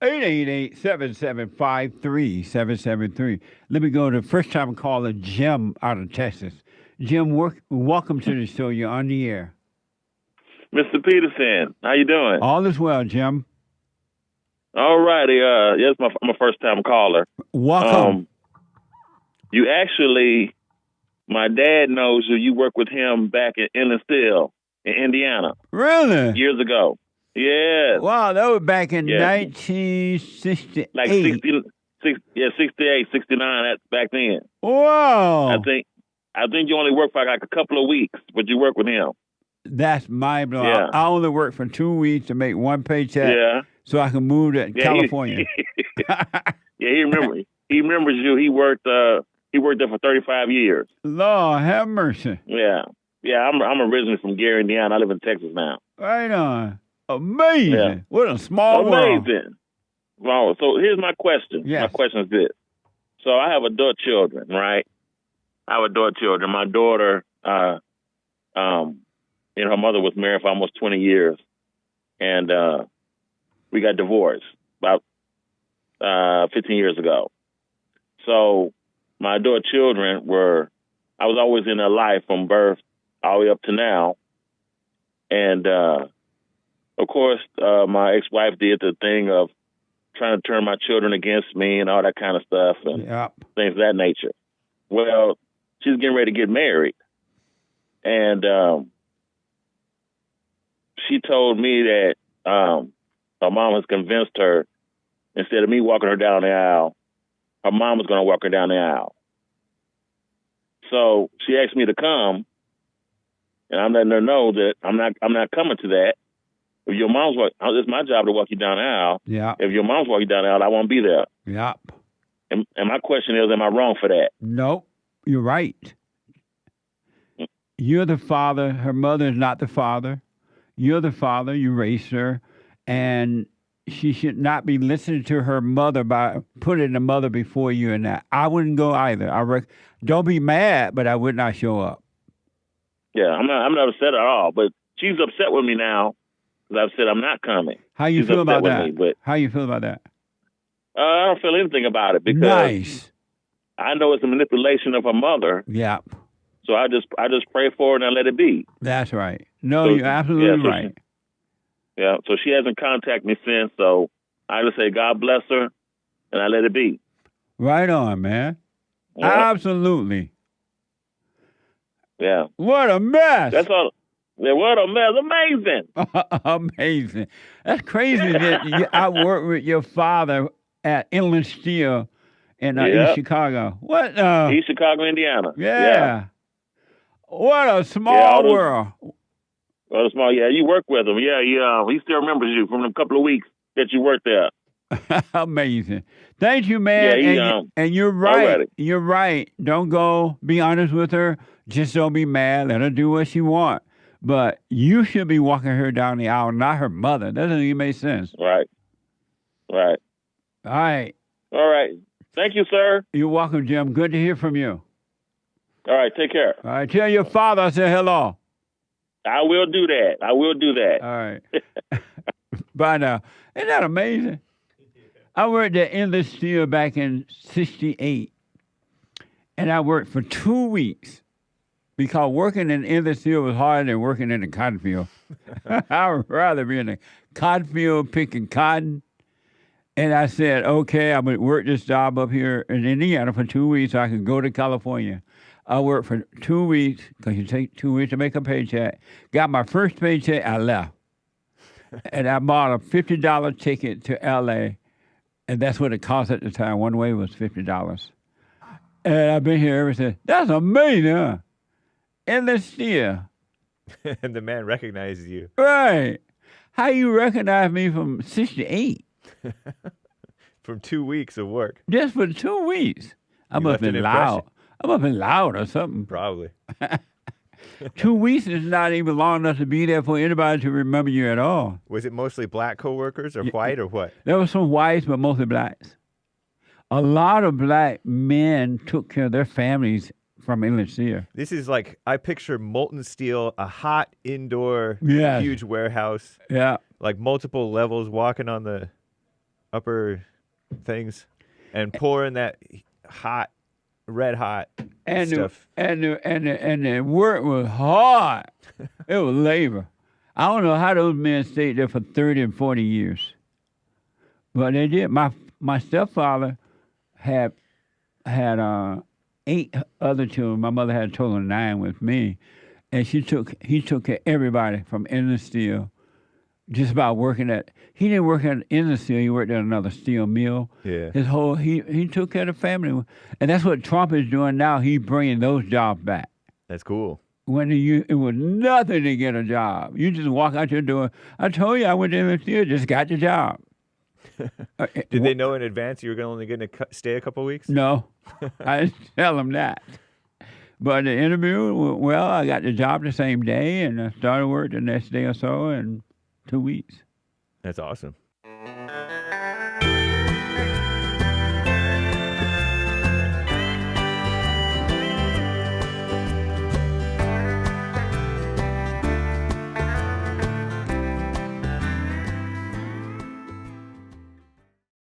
888-775-3773. Let me go to first-time caller Jim out of Texas. Jim, welcome to the show. You're on the air. Mr. Peterson, how you doing? All is well, Jim. All righty. Yes, I'm a first-time caller. Welcome. You actually, my dad knows you. You worked with him back in Inland Steel in Indiana. Really? Years ago. Yeah. Wow, that was back in 1968. Like 68, 69, that's back then. Wow. I think you only worked for like a couple of weeks, but you worked with him. That's mind blowing. Yeah. I only worked for 2 weeks to make one paycheck so I can move to California. He remembers you. He worked there for 35 years. Lord have mercy. Yeah. Yeah, I'm originally from Gary, Indiana. I live in Texas now. Right on. Amazing. Yeah. What a small world. Amazing. Well, so here's my question. Yes. My question is this. So I have adult children, right? I have adult children. My daughter, her mother was married for almost 20 years. And we got divorced about 15 years ago. So my adult children I was always in their life from birth all the way up to now. And, of course, my ex-wife did the thing of trying to turn my children against me and all that kind of stuff and things of that nature. Well, she's getting ready to get married. And she told me that her mom has convinced her, instead of me walking her down the aisle, her mom was going to walk her down the aisle. So she asked me to come, and I'm letting her know that I'm not coming to that. If your mom's it's my job to walk you down the aisle. Yeah. If your mom's walking down the aisle, I won't be there. Yep. And my question is, am I wrong for that? Nope. You're right. You're the father. Her mother is not the father. You're the father. You raised her. And she should not be listening to her mother by putting the mother before you and that. I wouldn't go either. Don't be mad, but I would not show up. Yeah, I'm not upset at all. But she's upset with me now because I've said I'm not coming. How you She's feel about upset that? with me, but how you feel about that? I don't feel anything about it because nice. I know it's a manipulation of her mother. Yeah. So I just pray for her and I let it be. That's right. No, you're absolutely right. So she hasn't contacted me since. So I just say God bless her, and I let it be. Right on, man. Yeah. Absolutely. Yeah. What a mess. That's all. Yeah, what a mess. Amazing. Amazing. That's crazy that I worked with your father at Inland Steel in East Chicago. What? East Chicago, Indiana. Yeah. What a small world. Well, small. Yeah, you work with him. Yeah, he still remembers you from a couple of weeks that you worked there. Amazing. Thank you, man. Yeah, and you're right. Already. You're right. Don't go. Be honest with her. Just don't be mad. Let her do what she wants. But you should be walking her down the aisle, not her mother. That doesn't even make sense. Right. All right. Thank you, sir. You're welcome, Jim. Good to hear from you. All right. Take care. All right. Tell your father I said hello. I will do that. All right. Bye now. Isn't that amazing? I worked at Inland Steel back in 68. And I worked for 2 weeks. Because working in Inland Steel was harder than working in the cotton field. I'd rather be in the cotton field picking cotton. And I said, okay, I'm going to work this job up here in Indiana for 2 weeks so I can go to California. I worked for 2 weeks because you take 2 weeks to make a paycheck. Got my first paycheck, I left. And I bought a $50 ticket to L.A., and that's what it cost at the time. One way was $50. And I've been here ever since. That's amazing, huh? Inland Steel. And the man recognizes you. Right. How you recognize me from 68? From 2 weeks of work. Just for 2 weeks. I must have been loud. I must have been loud or something. Probably. 2 weeks is not even long enough to be there for anybody to remember you at all. Was it mostly black coworkers or white or what? There were some whites, but mostly blacks. A lot of black men took care of their families from Inland Steel. This is like, I picture molten steel, a hot indoor, huge warehouse. Yeah. Like multiple levels walking on the upper things and pouring that hot, red hot And stuff. the work was hard. It was labor. I don't know how those men stayed there for 30 and 40 years. But they did. My stepfather had 8 other children. My mother had a total of 9 with me. And he took care of everybody from Inland Steel, just about working at, he didn't work at Inland Steel, he worked at another steel mill. Yeah. He took care of the family. And that's what Trump is doing now. He's bringing those jobs back. That's cool. When it was nothing to get a job. You just walk out your door. I told you I went to Inland Steel, just got the job. Did they know in advance you were only going to stay a couple weeks? No, I didn't tell them that. But the interview went well. I got the job the same day, and I started work the next day or so in 2 weeks. That's awesome.